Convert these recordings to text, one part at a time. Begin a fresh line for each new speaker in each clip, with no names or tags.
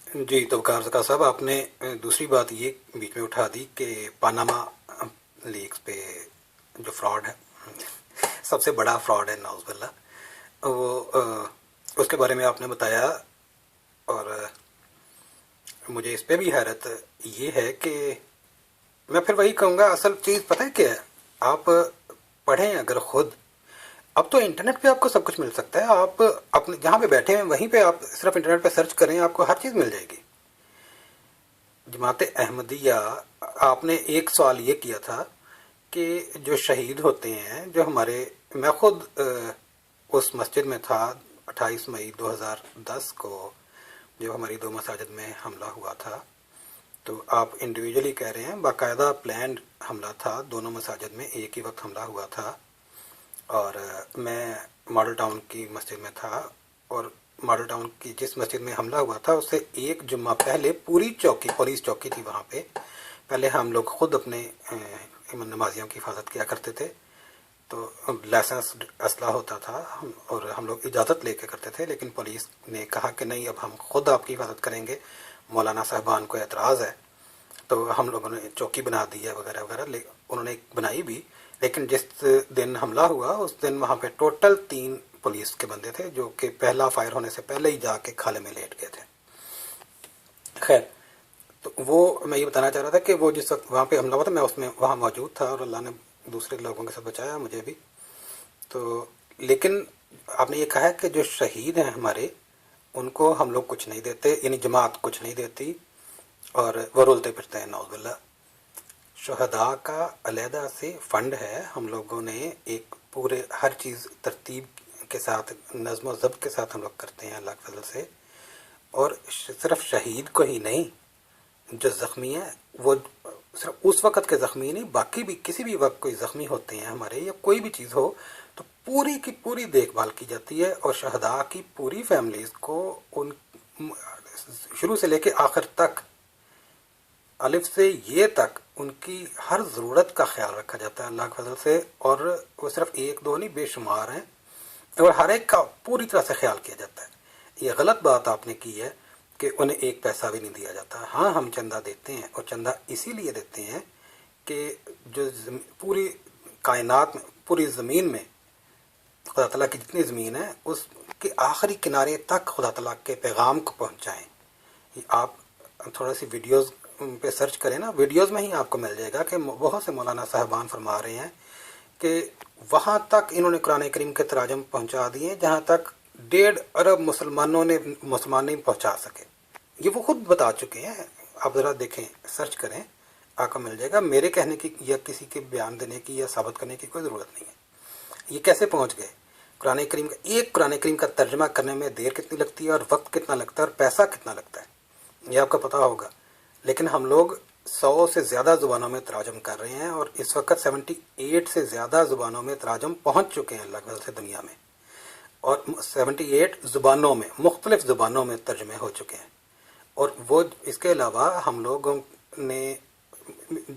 جی تو وقار زکا صاحب، آپ نے دوسری بات یہ بیچ میں اٹھا دی کہ پاناما لیکس پہ جو فراڈ ہے، سب سے بڑا فراڈ ہے ناؤز باللہ، وہ اس کے بارے میں آپ نے بتایا، اور مجھے اس پہ بھی حیرت یہ ہے کہ میں پھر وہی کہوں گا، اصل چیز پتہ ہے کیا ہے؟ آپ پڑھیں اگر خود، اب تو انٹرنیٹ پہ آپ کو سب کچھ مل سکتا ہے، آپ اپنے جہاں پہ بیٹھے ہیں وہیں پہ آپ صرف انٹرنیٹ پہ سرچ کریں، آپ کو ہر چیز مل جائے گی۔ جماعت احمدیہ، آپ نے ایک سوال یہ کیا تھا کہ جو شہید ہوتے ہیں، جو ہمارے، میں خود اس مسجد میں تھا 28 مئی 2010 کو، جو ہماری دو مساجد میں حملہ ہوا تھا، تو آپ انڈیویجولی کہہ رہے ہیں، باقاعدہ پلانڈ حملہ تھا، دونوں مساجد میں ایک ہی وقت حملہ ہوا تھا، اور میں ماڈل ٹاؤن کی مسجد میں تھا، اور ماڈل ٹاؤن کی جس مسجد میں حملہ ہوا تھا اس سے ایک جمعہ پہلے پوری چوکی، پولیس چوکی تھی وہاں پہ، پہلے ہم لوگ خود اپنے نمازیوں کی حفاظت کیا کرتے تھے، تو لائسنس اسلحہ ہوتا تھا، اور ہم لوگ اجازت لے کے کرتے تھے، لیکن پولیس نے کہا کہ نہیں، اب ہم خود آپ کی حفاظت کریں گے، مولانا صاحبان کو اعتراض ہے، تو ہم لوگوں نے چوکی بنا دی ہے وغیرہ وغیرہ، انہوں نے بنائی بھی، لیکن جس دن حملہ ہوا اس دن وہاں پہ ٹوٹل 3 پولیس کے بندے تھے، جو کہ پہلا فائر ہونے سے پہلے ہی جا کے کھالے میں لیٹ گئے تھے۔ خیر، تو وہ میں یہ بتانا چاہ رہا تھا کہ وہ جس وقت وہاں پہ حملہ ہوا تھا، میں اس میں وہاں موجود تھا، اور اللہ نے دوسرے لوگوں کے ساتھ بچایا مجھے بھی۔ تو لیکن آپ نے یہ کہا ہے کہ جو شہید ہیں ہمارے، ان کو ہم لوگ کچھ نہیں دیتے، یعنی جماعت کچھ نہیں دیتی، اور وہ رولتے پھرتے ہیں نعوذ باللہ۔ شہداء کا علیحدہ سے فنڈ ہے، ہم لوگوں نے ایک پورے ہر چیز ترتیب کے ساتھ، نظم و ضبط کے ساتھ ہم لوگ کرتے ہیں اللہ کے فضل سے، اور صرف شہید کو ہی نہیں، جو زخمی ہے وہ صرف اس وقت کے زخمی نہیں، باقی بھی کسی بھی وقت کوئی زخمی ہوتے ہیں ہمارے، یا کوئی بھی چیز ہو تو پوری کی پوری دیکھ بھال کی جاتی ہے، اور شہداء کی پوری فیملیز کو ان شروع سے لے کے آخر تک، الف سے یہ تک، ان کی ہر ضرورت کا خیال رکھا جاتا ہے اللہ کے فضل سے، اور وہ صرف ایک دو نہیں، بے شمار ہیں، اور ہر ایک کا پوری طرح سے خیال کیا جاتا ہے۔ یہ غلط بات آپ نے کی ہے کہ انہیں ایک پیسہ بھی نہیں دیا جاتا۔ ہاں، ہم چندہ دیتے ہیں، اور چندہ اسی لیے دیتے ہیں کہ جو پوری کائنات میں، پوری زمین میں خدا تعالیٰ کی جتنی زمین ہے، اس کے آخری کنارے تک خدا تعالیٰ کے پیغام کو پہنچائیں۔ آپ تھوڑا سی ویڈیوز پہ سرچ کریں نا، ویڈیوز میں ہی آپ کو مل جائے گا کہ بہت سے مولانا صاحبان فرما رہے ہیں کہ وہاں تک انہوں نے قرآن کریم کے تراجم پہنچا دیے جہاں تک 1.5 ارب مسلمانوں نے مسلمان نہیں پہنچا سکے، یہ وہ خود بتا چکے ہیں، آپ ذرا دیکھیں، سرچ کریں، آپ کو مل جائے گا۔ میرے کہنے کی یا کسی کے بیان دینے کی یا ثابت کرنے کی کوئی ضرورت نہیں ہے۔ یہ کیسے پہنچ گئے؟ قرآن کریم کا ایک قرآن کریم کا ترجمہ کرنے میں دیر کتنی لگتی ہے، اور وقت کتنا لگتا ہے، اور پیسہ کتنا لگتا ہے، یہ آپ کو پتہ ہوگا، لیکن ہم لوگ 100 سے زیادہ زبانوں میں تراجم کر رہے ہیں، اور اس وقت 78 سے زیادہ زبانوں میں تراجم پہنچ چکے ہیں اللہ کے فضل سے دنیا میں، اور 78 زبانوں میں، مختلف زبانوں میں ترجمے ہو چکے ہیں، اور وہ اس کے علاوہ ہم لوگوں نے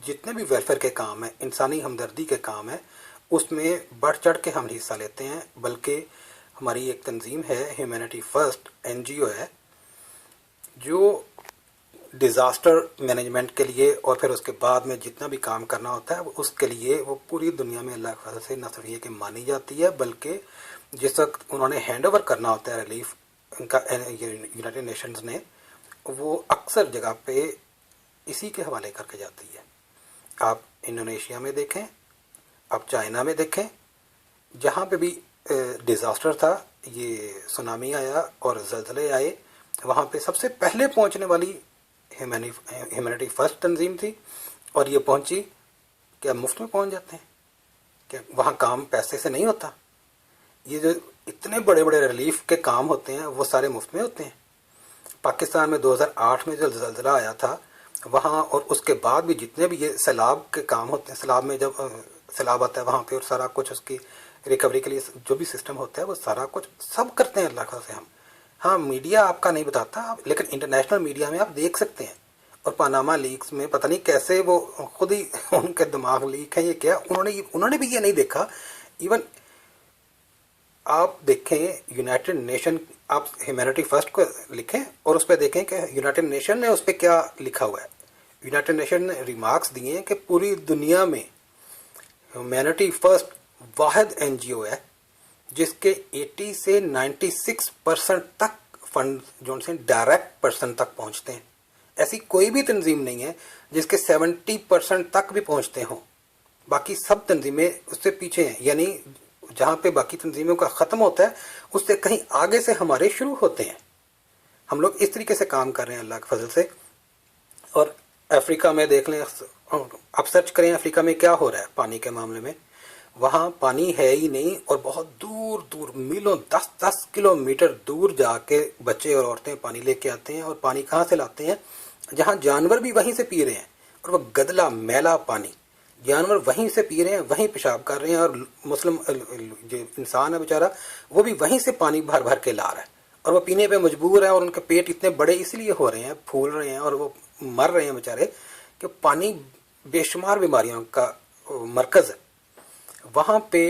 جتنے بھی ویلفیئر کے کام ہیں، انسانی ہمدردی کے کام ہیں، اس میں بڑھ چڑھ کے ہم حصہ لیتے ہیں، بلکہ ہماری ایک تنظیم ہے ہیومینٹی فرسٹ NGO ہے، جو ڈیزاسٹر مینجمنٹ کے لیے، اور پھر اس کے بعد میں جتنا بھی کام کرنا ہوتا ہے اس کے لیے، وہ پوری دنیا میں اللہ کے فضل سے نہ صرف یہ کہ مانی جاتی ہے، بلکہ جس وقت انہوں نے ہینڈ اوور کرنا ہوتا ہے ریلیف ان کا یونائٹڈ نیشنز نے، وہ اکثر جگہ پہ اسی کے حوالے کر کے جاتی ہے۔ آپ انڈونیشیا میں دیکھیں، آپ چائنا میں دیکھیں، جہاں پہ بھی ڈیزاسٹر تھا، یہ سونامی آیا اور زلزلے آئے، وہاں پہ سب سے پہلے پہنچنے والی ہیومینٹی فرسٹ تنظیم تھی، اور یہ پہنچی، کیا مفت میں پہنچ جاتے ہیں؟ کیا وہاں کام پیسے سے نہیں ہوتا؟ یہ جو اتنے بڑے بڑے ریلیف کے کام ہوتے ہیں وہ سارے مفت میں ہوتے ہیں۔ پاکستان میں 2008 میں جو زلزلہ آیا تھا وہاں، اور اس کے بعد بھی جتنے بھی یہ سیلاب کے کام ہوتے ہیں، سیلاب میں جب سیلاب آتا ہے وہاں پہ، اور سارا کچھ اس کی ریکوری کے لیے جو بھی سسٹم ہوتا ہے وہ سارا کچھ سب کرتے ہیں اللہ سے ہم۔ ہاں، میڈیا آپ کا نہیں بتاتا، لیکن انٹرنیشنل میڈیا میں آپ دیکھ سکتے ہیں، اور پاناما لیکس میں پتہ نہیں کیسے وہ خود ہی ان کے دماغ لیک ہے یہ کیا، انہوں نے بھی یہ نہیں دیکھا۔ ایون آپ دیکھیں یونائٹڈ نیشن، آپ ہیومینٹی فرسٹ کو لکھیں اور اس پہ دیکھیں کہ یونائٹڈ نیشن نے اس پہ کیا لکھا ہوا ہے. یونائٹڈ نیشن نے ریمارکس دیے ہیں کہ پوری دنیا میں ہیومینٹی فرسٹ واحد این جی او ہے جس کے 80 سے 96% تک فنڈ جو ان سے ڈائریکٹ پرسن تک پہنچتے ہیں. ایسی کوئی بھی تنظیم نہیں ہے جس کے 70% تک بھی پہنچتے ہوں. باقی سب تنظیمیں اس سے پیچھے ہیں، یعنی جہاں پہ باقی تنظیموں کا ختم ہوتا ہے اس سے کہیں آگے سے ہمارے شروع ہوتے ہیں. ہم لوگ اس طریقے سے کام کر رہے ہیں اللہ کے فضل سے. اور افریقہ میں دیکھ لیں، اب سرچ کریں افریقہ میں کیا ہو رہا ہے پانی کے معاملے میں. وہاں پانی ہے ہی نہیں، اور بہت دور دور میلوں 10-10 کلومیٹر دور جا کے بچے اور عورتیں پانی لے کے آتے ہیں. اور پانی کہاں سے لاتے ہیں؟ جہاں جانور بھی وہیں سے پی رہے ہیں، اور وہ گدلا میلا پانی جانور وہیں سے پی رہے ہیں، وہیں پیشاب کر رہے ہیں. اور مسلم جو انسان ہے بیچارہ وہ بھی وہیں سے پانی بھر بھر کے لا رہا ہے، اور وہ پینے پہ مجبور ہے. اور ان کے پیٹ اتنے بڑے اس لیے ہو رہے ہیں، پھول رہے ہیں اور وہ مر رہے ہیں بیچارے، کہ پانی بے شمار بیماریوں کا مرکز ہے. وہاں پہ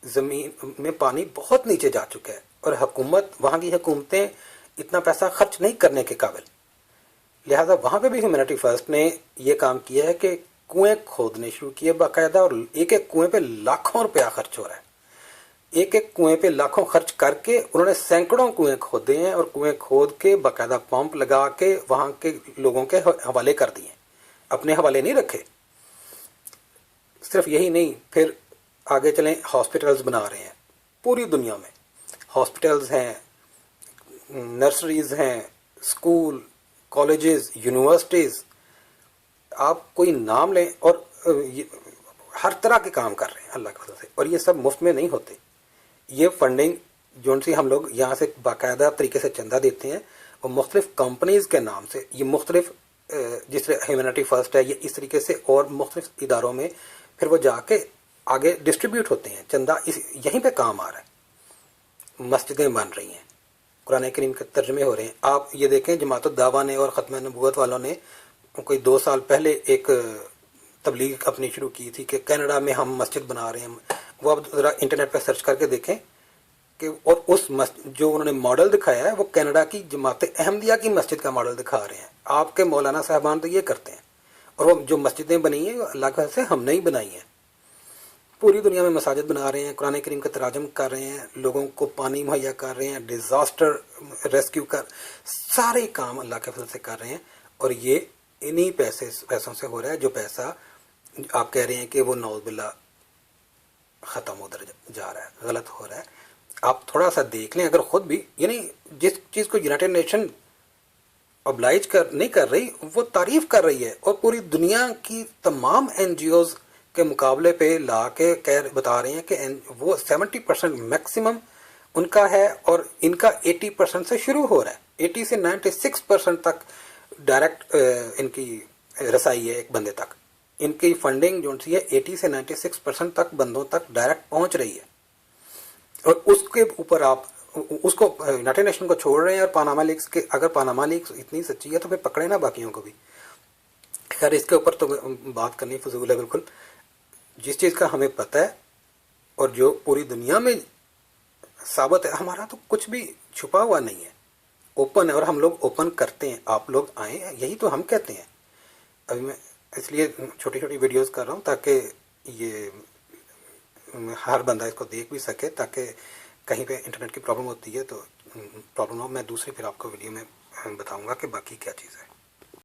زمین میں پانی بہت نیچے جا چکا ہے، اور حکومت، وہاں کی حکومتیں اتنا پیسہ خرچ نہیں کرنے کے قابل. لہذا وہاں پہ بھی ہیومینٹی فرسٹ نے یہ کام کیا ہے کہ کنویں کھودنے شروع کیے باقاعدہ، اور ایک ایک کنویں پہ لاکھوں روپیہ خرچ ہو رہا ہے. ایک ایک کنویں پہ لاکھوں خرچ کر کے انہوں نے سینکڑوں کنویں کھودے ہیں، اور کنویں کھود کے باقاعدہ پمپ لگا کے وہاں کے لوگوں کے حوالے کر دیے، اپنے حوالے نہیں رکھے. صرف یہی نہیں، پھر آگے چلیں، ہاسپٹلز بنا رہے ہیں پوری دنیا میں. ہاسپٹلز ہیں، نرسریز ہیں، اسکول، کالجز، یونیورسٹیز، آپ کوئی نام لیں، اور ہر طرح کے کام کر رہے ہیں اللہ کی وجہ سے. اور یہ سب مفت میں نہیں ہوتے. یہ فنڈنگ جو ان سے ہم لوگ یہاں سے باقاعدہ طریقے سے چندہ دیتے ہیں، وہ مختلف کمپنیز کے نام سے، یہ مختلف جس طرح ہیومینٹی فرسٹ ہے، یہ اس طریقے سے اور مختلف اداروں میں پھر وہ جا کے آگے ڈسٹریبیوٹ ہوتے ہیں. چندہ یہیں پہ کام آ رہا ہے. مسجدیں بن رہی ہیں، قرآن کریم کے ترجمے ہو رہے ہیں. آپ یہ دیکھیں، جماعت الدعوہ نے اور ختم نبوت والوں نے کوئی 2 سال پہلے ایک تبلیغ اپنی شروع کی تھی کہ کینیڈا میں ہم مسجد بنا رہے ہیں. وہ اب ذرا انٹرنیٹ پہ سرچ کر کے دیکھیں کہ، اور اس جو انہوں نے ماڈل دکھایا ہے وہ کینیڈا کی جماعت احمدیہ کی مسجد کا ماڈل دکھا رہے ہیں. آپ کے مولانا صاحبان تو یہ کرتے ہیں. اور وہ جو مسجدیں بنی ہیں اللہ کے وجہ سے ہم نے ہی بنائی ہیں. پوری دنیا میں مساجد بنا رہے ہیں، قرآن کریم کا تراجم کر رہے ہیں، لوگوں کو پانی مہیا کر رہے ہیں، ڈیزاسٹر ریسکیو سارے کام اللہ کے فضل سے کر رہے ہیں. اور یہ انہی پیسوں سے ہو رہا ہے، جو پیسہ آپ کہہ رہے ہیں کہ وہ نعوذ باللہ ختم ادھر جا رہا ہے، غلط ہو رہا ہے. آپ تھوڑا سا دیکھ لیں، اگر خود بھی، یعنی جس چیز کو یونائٹڈ نیشن ابلائج نہیں کر رہی، وہ تعریف کر رہی ہے، اور پوری دنیا کی تمام این جی اوز کے مقابلے پہ لا کے بتا رہے ہیں کہ وہ 70% میکسیمم ان کا ہے، اور ان کا 80% سے شروع ہو رہا ہے. 80 سے 96% تک ڈائریکٹ ان کی رسائی ہے ایک بندے تک. ان کی فنڈنگ جو سی ہے 80 سے 96% تک بندوں تک ڈائریکٹ پہنچ رہی ہے. اور اس کے اوپر آپ اس کو یونائٹڈ نیشن کو چھوڑ رہے ہیں. اور پاناما لیکس کے، اگر پاناما لیکس اتنی سچی ہے تو پھر پکڑے نا باقیوں کو بھی. خیر اس کے اوپر تو بات کرنی فضول ہے بالکل. جس چیز کا ہمیں پتہ ہے اور جو پوری دنیا میں ثابت ہے، ہمارا تو کچھ بھی چھپا ہوا نہیں ہے، اوپن ہے، اور ہم لوگ اوپن کرتے ہیں. آپ لوگ آئیں، یہی تو ہم کہتے ہیں. ابھی میں اس لیے چھوٹی چھوٹی ویڈیوز کر رہا ہوں تاکہ یہ ہر بندہ اس کو دیکھ بھی سکے، تاکہ کہیں پہ انٹرنیٹ کی پرابلم ہوتی ہے تو پرابلم ہو. میں دوسری پھر آپ کو ویڈیو میں بتاؤں گا کہ باقی کیا چیز ہے.